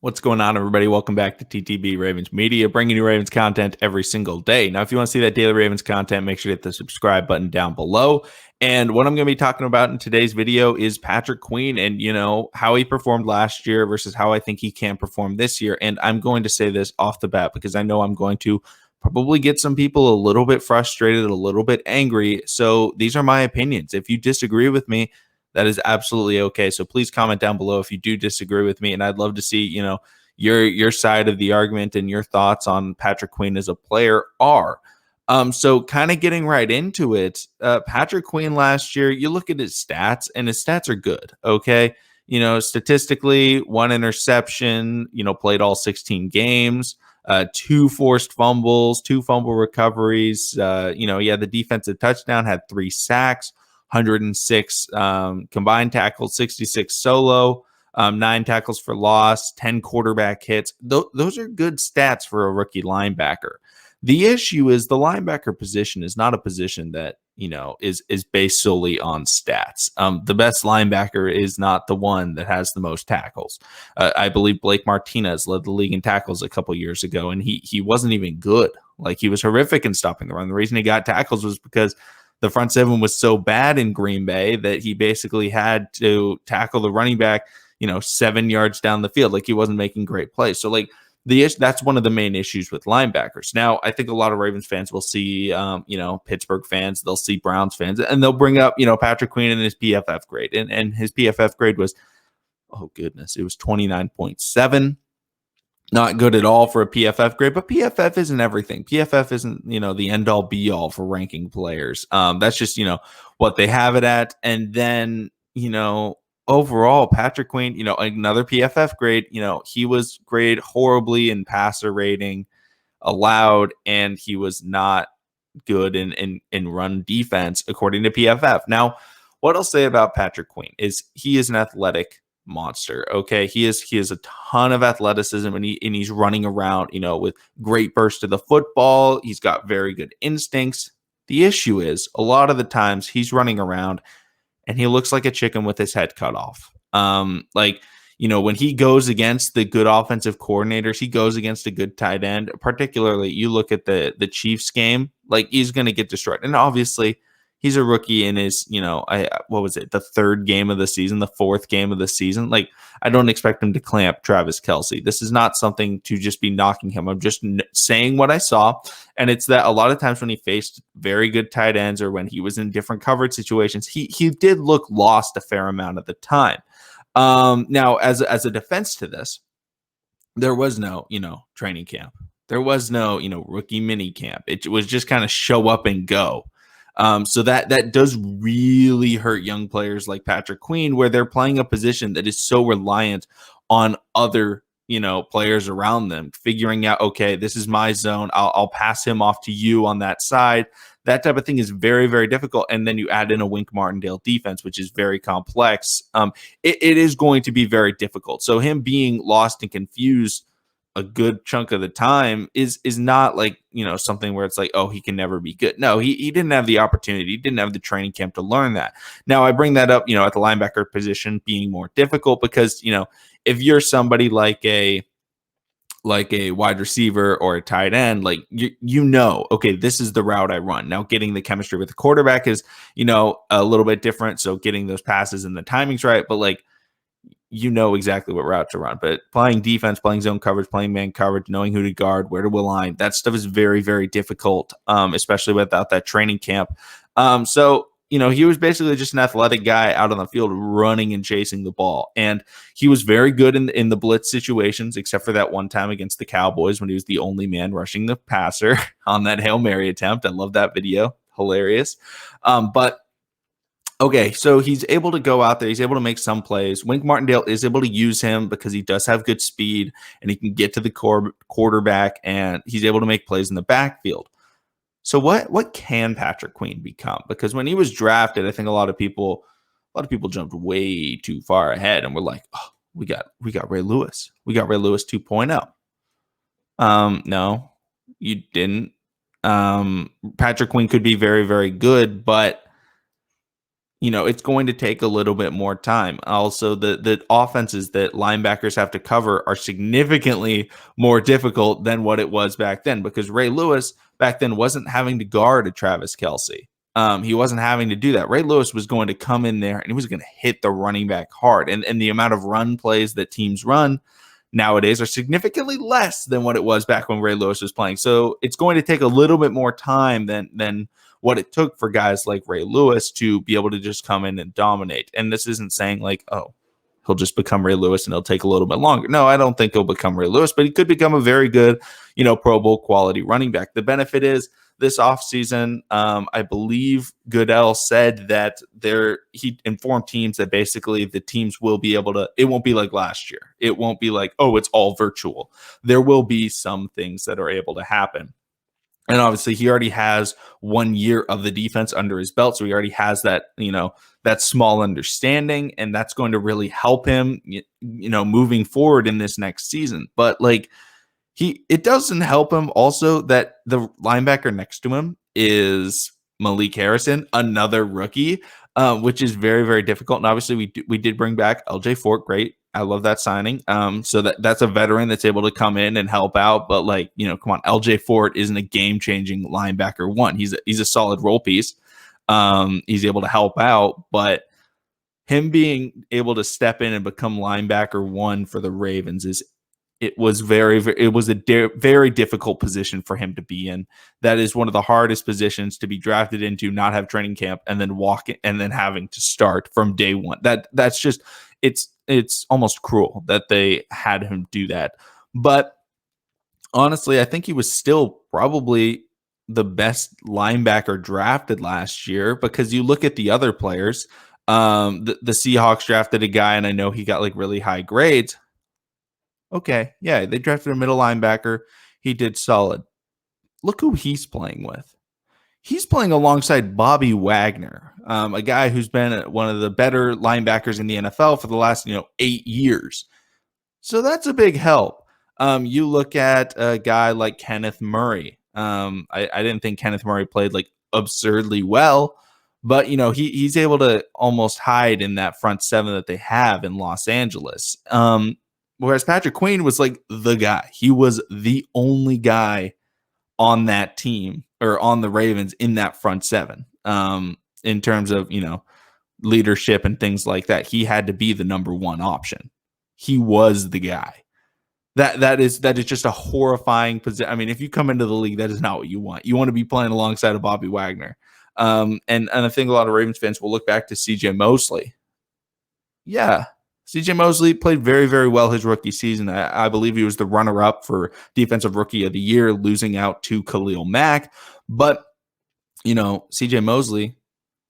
What's going on, everybody? Welcome back to TTB Ravens Media, bringing you Ravens content every single day. Now, if you want to see that daily Ravens content, make sure to hit the subscribe button down below. And what I'm going to be talking about in today's video is Patrick Queen and, how he performed last year versus how I think he can perform this year. And I'm going to say this off the bat because I know I'm going to probably get some people a little bit frustrated, a little bit angry. So these are my opinions. If you disagree with me, that is absolutely okay. So please comment down below if you do disagree with me, and I'd love to see, your side of the argument and your thoughts on Patrick Queen as a player are. So kind of getting right into it, Patrick Queen last year, you look at his stats, and his stats are good. Okay. Statistically, one interception, played all 16 games, two forced fumbles, two fumble recoveries. He had the defensive touchdown, had 3 sacks. 106 combined tackles, 66 solo, 9 tackles for loss, 10 quarterback hits. Those are good stats for a rookie linebacker. The issue is the linebacker position is not a position that is based solely on stats. The best linebacker is not the one that has the most tackles. I believe Blake Martinez led the league in tackles a couple years ago, and he wasn't even good. Like, he was horrific in stopping the run. The reason he got tackles was because the front seven was so bad in Green Bay that he basically had to tackle the running back, 7 yards down the field. Like, he wasn't making great plays. So, that's one of the main issues with linebackers. Now, I think a lot of Ravens fans will see, Pittsburgh fans, they'll see Browns fans, and they'll bring up, Patrick Queen and his PFF grade. And his PFF grade was, oh goodness, it was 29.7. Not good at all for a PFF grade, but PFF isn't everything. PFF isn't, the end all be all for ranking players. That's just, what they have it at. And then, overall, Patrick Queen, another PFF grade, he was graded horribly in passer rating allowed, and he was not good in run defense, according to PFF. Now, what I'll say about Patrick Queen is he is an athletic monster. Okay, he is a ton of athleticism, and he's running around, with great burst of the football. He's got very good instincts. The issue is a lot of the times he's running around and he looks like a chicken with his head cut off. When he goes against the good offensive coordinators, he goes against a good tight end. Particularly, you look at the Chiefs game, like, he's going to get destroyed. And obviously, he's a rookie in his, what was it, the third game of the season, the fourth game of the season. Like, I don't expect him to clamp Travis Kelce. This is not something to just be knocking him. I'm just saying what I saw. And it's that a lot of times when he faced very good tight ends or when he was in different coverage situations, he did look lost a fair amount of the time. Now, as a defense to this, there was no, training camp. There was no, rookie mini camp. It was just kind of show up and go. So that does really hurt young players like Patrick Queen, where they're playing a position that is so reliant on other, players around them, figuring out, okay, this is my zone. I'll pass him off to you on that side. That type of thing is very, very difficult. And then you add in a Wink Martindale defense, which is very complex. It is going to be very difficult. So him being lost and confused a good chunk of the time is not like, something where it's like, oh, he can never be good. No, he didn't have the opportunity. He didn't have the training camp to learn that. Now, I bring that up, at the linebacker position being more difficult because, if you're somebody like a wide receiver or a tight end, like, okay, this is the route I run. Now, getting the chemistry with the quarterback is, a little bit different. So getting those passes and the timing's right, but like, exactly what route to run. But playing defense, playing zone coverage, playing man coverage, knowing who to guard, where to align, that stuff is very, very difficult, especially without that training camp. So, he was basically just an athletic guy out on the field running and chasing the ball. And he was very good in the blitz situations, except for that one time against the Cowboys when he was the only man rushing the passer on that Hail Mary attempt. I love that video. Hilarious. But okay, so he's able to go out there. He's able to make some plays. Wink Martindale is able to use him because he does have good speed and he can get to the quarterback, and he's able to make plays in the backfield. So what can Patrick Queen become? Because when he was drafted, I think a lot of people jumped way too far ahead and were like, oh, we got Ray Lewis. We got Ray Lewis 2.0. No, you didn't. Patrick Queen could be very, very good, but it's going to take a little bit more time. Also, the offenses that linebackers have to cover are significantly more difficult than what it was back then, because Ray Lewis back then wasn't having to guard a Travis Kelce. He wasn't having to do that. Ray Lewis was going to come in there and he was going to hit the running back hard. And the amount of run plays that teams run nowadays are significantly less than what it was back when Ray Lewis was playing. So it's going to take a little bit more time than what it took for guys like Ray Lewis to be able to just come in and dominate. And this isn't saying like, oh, he'll just become Ray Lewis and it'll take a little bit longer. No, I don't think he'll become Ray Lewis, but he could become a very good, Pro Bowl quality running back. The benefit is this offseason, I believe Goodell said that he informed teams that basically the teams will be able to, it won't be like last year. It won't be like, oh, it's all virtual. There will be some things that are able to happen. And obviously he already has 1 year of the defense under his belt. So he already has that, that small understanding, and that's going to really help him, moving forward in this next season. But like, it doesn't help him also that the linebacker next to him is Malik Harrison, another rookie, which is very, very difficult. And obviously we did bring back LJ Fort. Great. I love that signing. So that's a veteran that's able to come in and help out. But like, come on, LJ Fort isn't a game-changing linebacker one. He's a solid role piece. He's able to help out, but him being able to step in and become linebacker one for the Ravens it was a very difficult position for him to be in. That is one of the hardest positions to be drafted into, not have training camp, and then walk in, and then having to start from day one. That's just, it's almost cruel that they had him do that. But honestly, I think he was still probably the best linebacker drafted last year, because you look at the other players. The Seahawks drafted a guy, and I know he got like really high grades. Okay, yeah, they drafted a middle linebacker. He did solid. Look who he's playing with. He's playing alongside Bobby Wagner, a guy who's been one of the better linebackers in the NFL for the last 8 years. So that's a big help. You look at a guy like Kenneth Murray. I didn't think Kenneth Murray played like absurdly well, but he's able to almost hide in that front seven that they have in Los Angeles. Whereas Patrick Queen was like the guy. He was the only guy on that team, or on the Ravens, in that front seven. In terms of, leadership and things like that, he had to be the number one option. He was the guy. That is just a horrifying position. I mean, if you come into the league, that is not what you want. You want to be playing alongside of Bobby Wagner. And I think a lot of Ravens fans will look back to CJ Mosley. Yeah. CJ Mosley played very, very well his rookie season. I believe he was the runner-up for Defensive Rookie of the Year, losing out to Khalil Mack. But, CJ Mosley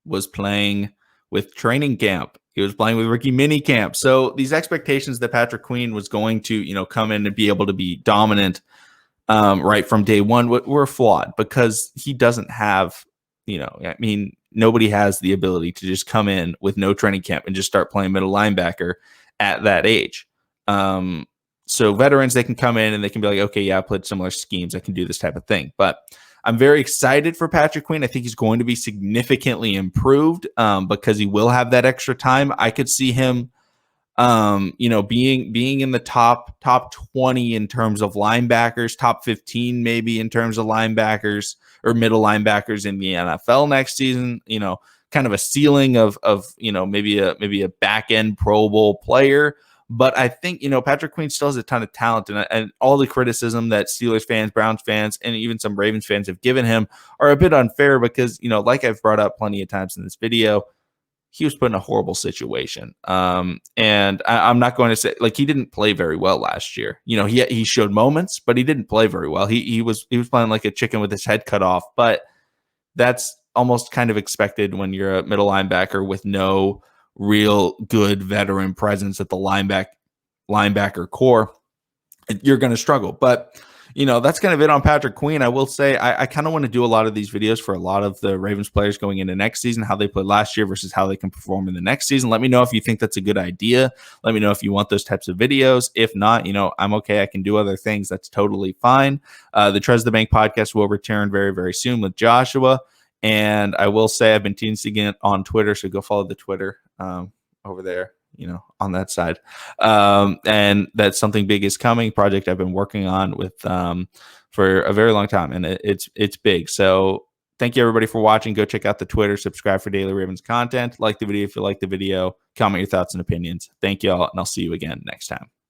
was playing with training camp. He was playing with rookie mini camp. So these expectations that Patrick Queen was going to, come in and be able to be dominant right from day one were flawed, because he doesn't have, nobody has the ability to just come in with no training camp and just start playing middle linebacker at that age. So veterans, they can come in and they can be like, okay, yeah, I played similar schemes. I can do this type of thing. But I'm very excited for Patrick Queen. I think he's going to be significantly improved because he will have that extra time. I could see him, being in the top 20 in terms of linebackers, top 15 maybe in terms of linebackers or middle linebackers in the NFL next season. Kind of a ceiling of maybe a back end Pro Bowl player. But I think, Patrick Queen still has a ton of talent, and all the criticism that Steelers fans, Browns fans, and even some Ravens fans have given him are a bit unfair because, like I've brought up plenty of times in this video, he was put in a horrible situation. And I'm not going to say, like, he didn't play very well last year. He showed moments, but he didn't play very well. He was playing like a chicken with his head cut off, but that's almost kind of expected when you're a middle linebacker with no real good veteran presence at the linebacker core. You're going to struggle. But, that's kind of it on Patrick Queen. I will say I kind of want to do a lot of these videos for a lot of the Ravens players going into next season, how they played last year versus how they can perform in the next season. Let me know if you think that's a good idea. Let me know if you want those types of videos. If not, I'm okay. I can do other things. That's totally fine. The Trez the Bank podcast will return very, very soon with Joshua. And I will say I've been teasing it on Twitter, so go follow the Twitter over there, on that side. And that something big is coming. Project I've been working on with for a very long time, and it's big. So thank you everybody for watching. Go check out the Twitter, subscribe for Daily Ravens content. Like the video if you like the video. Comment your thoughts and opinions. Thank you all, and I'll see you again next time.